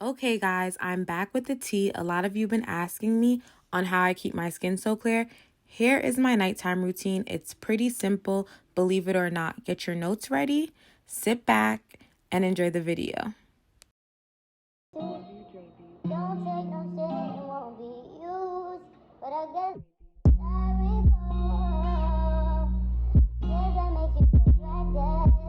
Okay, guys, I'm back with the tea. A lot of you have been asking me on how I keep my skin so clear. Here is my nighttime routine. It's pretty simple, believe it or not. Get your notes ready, sit back, and enjoy the video. Don't take no shit, it won't be used. But I guess that makes you so attracted.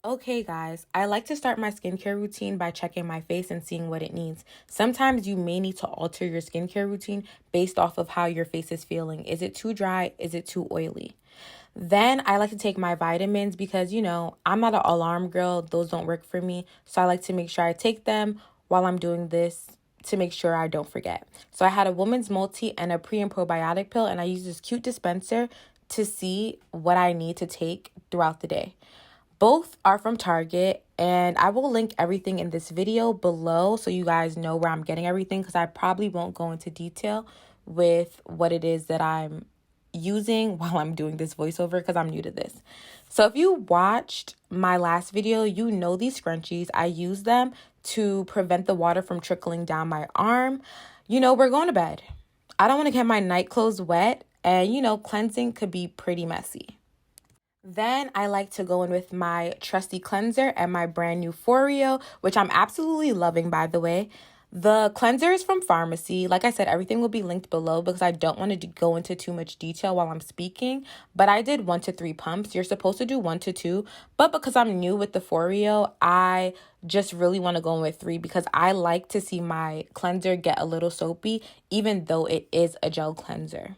Okay, guys, I like to start my skincare routine by checking my face and seeing what it needs. Sometimes you may need to alter your skincare routine based off of how your face is feeling. Is it too dry? Is it too oily? Then I like to take my vitamins because, I'm not an alarm girl. Those don't work for me. So I like to make sure I take them while I'm doing this to make sure I don't forget. So I had a woman's multi and a pre and probiotic pill, and I use this cute dispenser to see what I need to take throughout the day. Both are from Target, and I will link everything in this video below so you guys know where I'm getting everything, because I probably won't go into detail with what it is that I'm using while I'm doing this voiceover because I'm new to this. So if you watched my last video, you know these scrunchies. I use them to prevent the water from trickling down my arm. We're going to bed. I don't want to get my night clothes wet, and cleansing could be pretty messy. Then I like to go in with my trusty cleanser and my brand new Foreo, which I'm absolutely loving, by the way. The cleanser is from Farmacy. Like I said, everything will be linked below because I don't want to go into too much detail while I'm speaking. But I did 1 to 3 pumps. You're supposed to do 1 to 2. But because I'm new with the Foreo, I just really want to go in with 3 because I like to see my cleanser get a little soapy, even though it is a gel cleanser.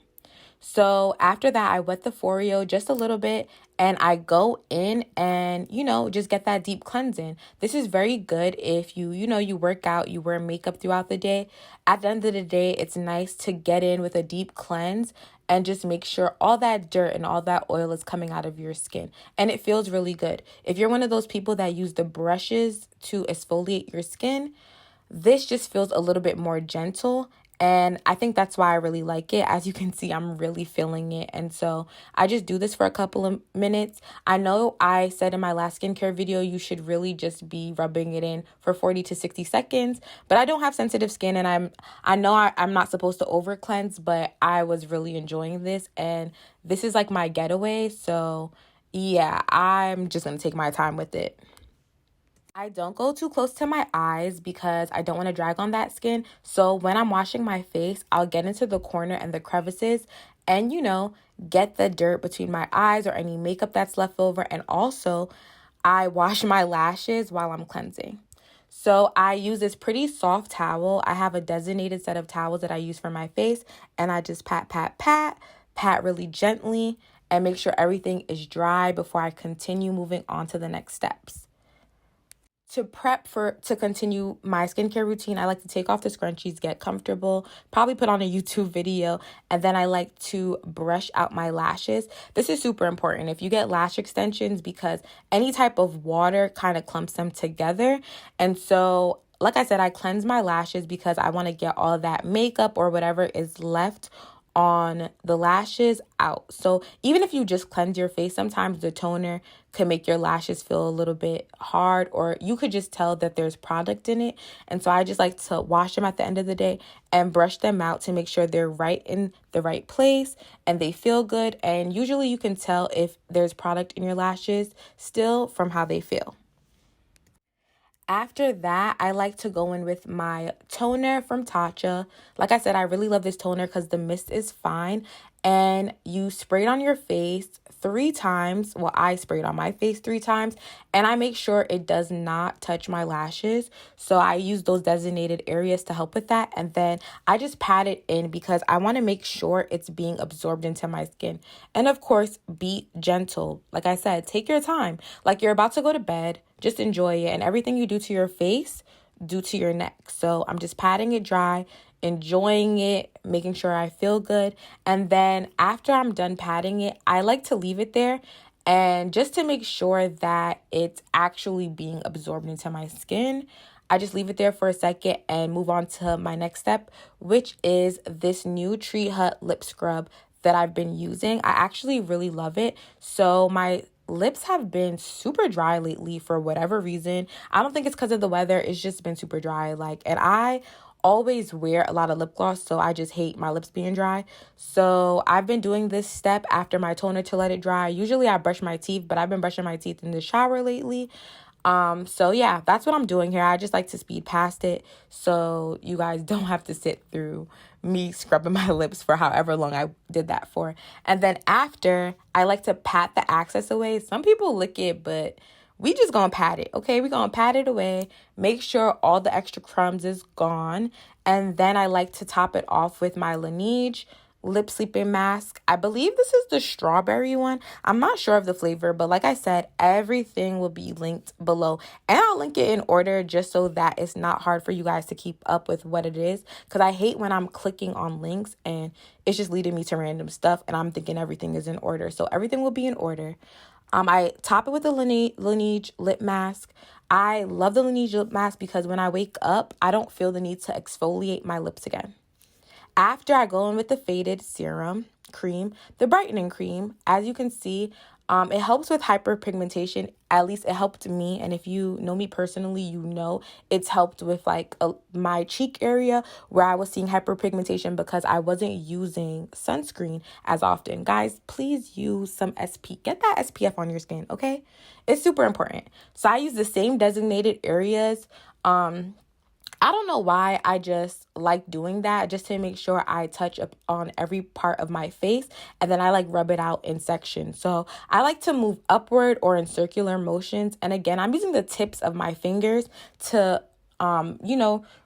So after that, I wet the Foreo just a little bit and I go in and, just get that deep cleansing. This is very good if you work out, you wear makeup throughout the day. At the end of the day, it's nice to get in with a deep cleanse and just make sure all that dirt and all that oil is coming out of your skin. And it feels really good. If you're one of those people that use the brushes to exfoliate your skin, this just feels a little bit more gentle, and I think that's why I really like it. As you can see, I'm really feeling it, and so I just do this for a couple of minutes. I know I said in my last skincare video you should really just be rubbing it in for 40 to 60 seconds, but I don't have sensitive skin, and I know I'm not supposed to over cleanse, but I was really enjoying this, and this is like my getaway, so yeah, I'm just gonna take my time with it. I don't go too close to my eyes because I don't want to drag on that skin. So when I'm washing my face, I'll get into the corner and the crevices and, get the dirt between my eyes or any makeup that's left over. And also, I wash my lashes while I'm cleansing. So I use this pretty soft towel. I have a designated set of towels that I use for my face. And I just pat really gently and make sure everything is dry before I continue moving on to the next steps. To prep to continue my skincare routine, I like to take off the scrunchies, get comfortable, probably put on a YouTube video, and then I like to brush out my lashes. This is super important if you get lash extensions because any type of water kind of clumps them together. And so, like I said, I cleanse my lashes because I want to get all that makeup or whatever is left on the lashes out. So even if you just cleanse your face, sometimes the toner can make your lashes feel a little bit hard, or you could just tell that there's product in it. And so I just like to wash them at the end of the day and brush them out to make sure they're right in the right place and they feel good. And usually you can tell if there's product in your lashes still from how they feel. After that, I like to go in with my toner from Tatcha. Like I said, I really love this toner because the mist is fine. And you spray it on your face 3 times. Well, I sprayed on my face 3 times. And I make sure it does not touch my lashes. So I use those designated areas to help with that. And then I just pat it in because I want to make sure it's being absorbed into my skin. And of course, be gentle. Like I said, take your time. Like you're about to go to bed. Just enjoy it. And everything you do to your face, do to your neck. So I'm just patting it dry, enjoying it, making sure I feel good. And then after I'm done patting it, I like to leave it there. And just to make sure that it's actually being absorbed into my skin, I just leave it there for a second and move on to my next step, which is this new Tree Hut lip scrub that I've been using. I actually really love it. So my lips have been super dry lately for whatever reason. I don't think it's because of the weather. It's just been super dry. And I always wear a lot of lip gloss, so I just hate my lips being dry. So I've been doing this step after my toner to let it dry. Usually I brush my teeth, but I've been brushing my teeth in the shower lately. So yeah, that's what I'm doing here. I just like to speed past it so you guys don't have to sit through me scrubbing my lips for however long I did that for. And then after, I like to pat the excess away. Some people lick it, but we just gonna pat it, okay? We gonna pat it away, make sure all the extra crumbs is gone. And then I like to top it off with my Laneige lip sleeping mask. I believe this is the strawberry one. I'm not sure of the flavor, but like I said, everything will be linked below. And I'll link it in order just so that it's not hard for you guys to keep up with what it is. Because I hate when I'm clicking on links and it's just leading me to random stuff and I'm thinking everything is in order. So everything will be in order. I top it with the Laneige lip mask. I love the Laneige lip mask because when I wake up, I don't feel the need to exfoliate my lips again. After, I go in with the faded serum cream, the brightening cream. As you can see, it helps with hyperpigmentation. At least it helped me. And if you know me personally, you know it's helped with my cheek area where I was seeing hyperpigmentation because I wasn't using sunscreen as often. Guys, please use some SP. Get that SPF on your skin, okay? It's super important. So I use the same designated areas. I don't know why, I just like doing that just to make sure I touch up on every part of my face, and then I rub it out in sections. So I like to move upward or in circular motions. And again, I'm using the tips of my fingers to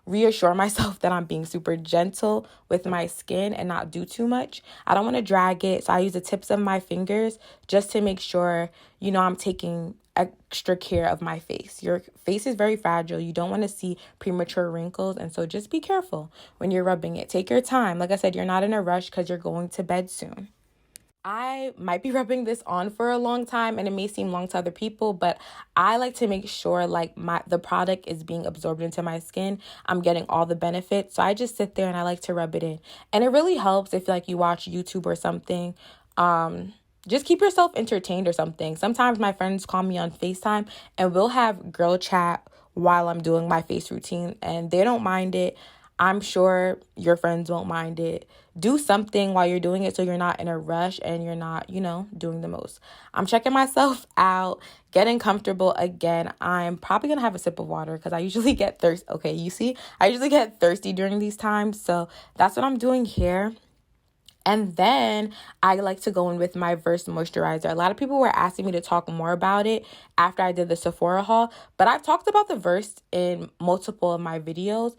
reassure myself that I'm being super gentle with my skin and not do too much. I don't want to drag it, so I use the tips of my fingers just to make sure, I'm taking extra care of my face. Your face is very fragile. You don't want to see premature wrinkles, and so just be careful when you're rubbing it. Take your time. Like I said, you're not in a rush because you're going to bed soon. I might be rubbing this on for a long time and it may seem long to other people, but I like to make sure the product is being absorbed into my skin. I'm getting all the benefits. So I just sit there and I like to rub it in. And it really helps if you watch YouTube or something. Just keep yourself entertained or something. Sometimes my friends call me on FaceTime and we'll have girl chat while I'm doing my face routine and they don't mind it. I'm sure your friends won't mind it. Do something while you're doing it so you're not in a rush and you're not, doing the most. I'm checking myself out, getting comfortable again. I'm probably going to have a sip of water because I usually get thirsty. Okay, you see, I usually get thirsty during these times. So that's what I'm doing here. And then I like to go in with my Verse moisturizer. A lot of people were asking me to talk more about it after I did the Sephora haul, but I've talked about the Verse in multiple of my videos.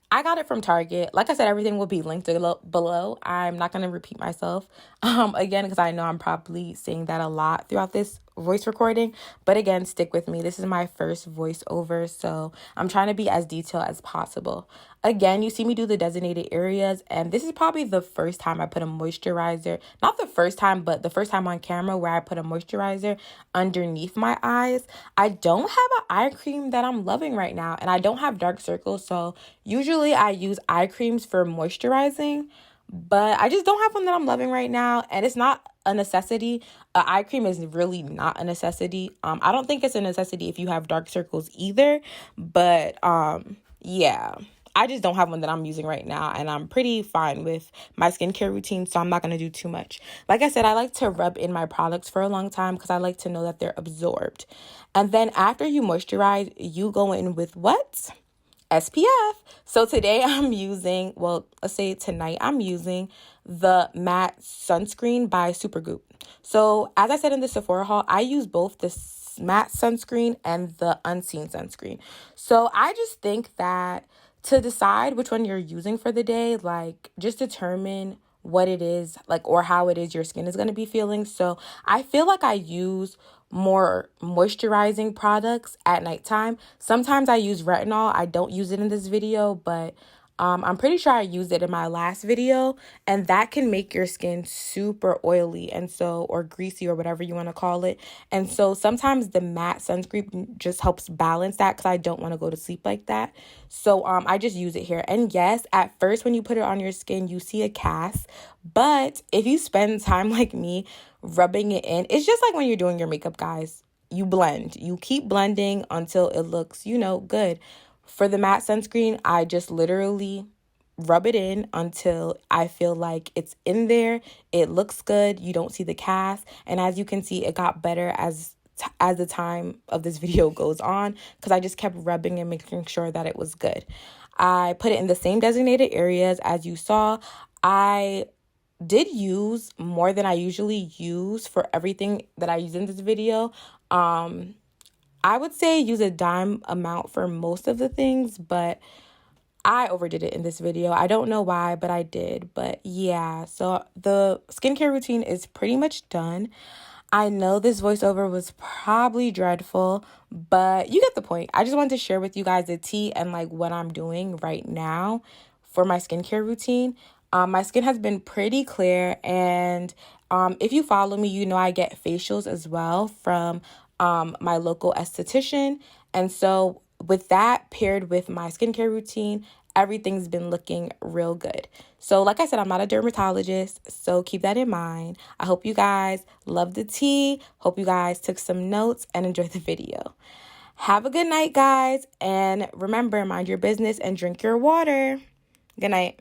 I got it from Target. Like I said, everything will be linked below. I'm not going to repeat myself again because I know I'm probably saying that a lot throughout this voice recording. But again, stick with me. This is my first voiceover, so I'm trying to be as detailed as possible. Again, you see me do the designated areas, and this is probably the first time I put a moisturizer. Not the first time, but the first time on camera where I put a moisturizer underneath my eyes. I don't have an eye cream that I'm loving right now, and I don't have dark circles, so usually I use eye creams for moisturizing, but I just don't have one that I'm loving right now, and it's not a necessity. Eye cream is really not a necessity. I don't think it's a necessity if you have dark circles either, but yeah. I just don't have one that I'm using right now, and I'm pretty fine with my skincare routine, so I'm not going to do too much. Like I said, I like to rub in my products for a long time because I like to know that they're absorbed. And then after you moisturize, you go in with what? SPF. So today let's say tonight I'm using the matte sunscreen by Supergoop. So as I said in the Sephora haul, I use both the matte sunscreen and the unseen sunscreen. So I just think that to decide which one you're using for the day, just determine what it is, or how it is your skin is going to be feeling. So I feel like I use more moisturizing products at nighttime. Sometimes I use retinol. I don't use it in this video, but I'm pretty sure I used it in my last video, and that can make your skin super oily and so, or greasy or whatever you want to call it. And so sometimes the matte sunscreen just helps balance that because I don't want to go to sleep like that. So I just use it here. And yes, at first when you put it on your skin, you see a cast, but if you spend time like me rubbing it in, it's just like when you're doing your makeup, guys. You blend. You keep blending until it looks, good. For the matte sunscreen, I just literally rub it in until I feel like it's in there. It looks good. You don't see the cast. And as you can see, it got better as the time of this video goes on because I just kept rubbing and making sure that it was good. I put it in the same designated areas as you saw. I did use more than I usually use for everything that I use in this video. I would say use a dime amount for most of the things, but I overdid it in this video. I don't know why, but I did. But yeah, so the skincare routine is pretty much done. I know this voiceover was probably dreadful, but you get the point. I just wanted to share with you guys the tea and like what I'm doing right now for my skincare routine. My skin has been pretty clear, and if you follow me, you know I get facials as well from my local esthetician. And so with that paired with my skincare routine, everything's been looking real good. So like I said, I'm not a dermatologist, so keep that in mind. I hope you guys love the tea. Hope you guys took some notes and enjoy the video. Have a good night, guys. And remember, mind your business and drink your water. Good night.